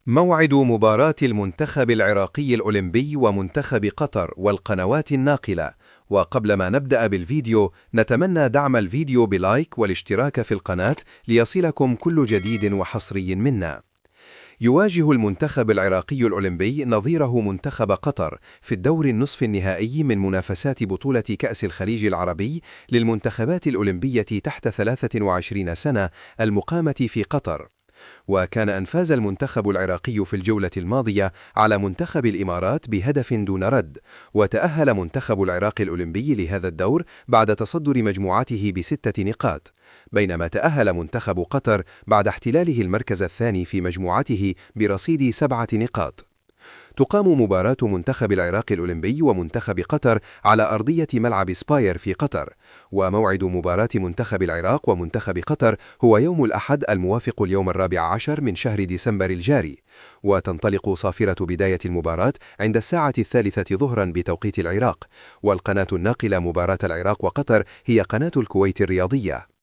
موعد مباراة المنتخب العراقي الأولمبي ومنتخب قطر والقنوات الناقلة. وقبل ما نبدأ بالفيديو نتمنى دعم الفيديو بلايك والاشتراك في القناة ليصلكم كل جديد وحصري منا. يواجه المنتخب العراقي الأولمبي نظيره منتخب قطر في الدور النصف النهائي من منافسات بطولة كأس الخليج العربي للمنتخبات الأولمبية تحت 23 سنة المقامة في قطر. وكان أن فاز المنتخب العراقي في الجولة الماضية على منتخب الإمارات بهدف دون رد، وتأهل منتخب العراق الأولمبي لهذا الدور بعد تصدر مجموعته ب6 نقاط، بينما تأهل منتخب قطر بعد احتلاله المركز الثاني في مجموعته برصيد 7 نقاط. تقام مباراة منتخب العراق الأولمبي ومنتخب قطر على أرضية ملعب سباير في قطر، وموعد مباراة منتخب العراق ومنتخب قطر هو يوم الأحد الموافق اليوم 14 من شهر ديسمبر الجاري، وتنطلق صافرة بداية المباراة عند الساعة 3 ظهرا بتوقيت العراق، والقناة الناقلة مباراة العراق وقطر هي قناة الكويت الرياضية.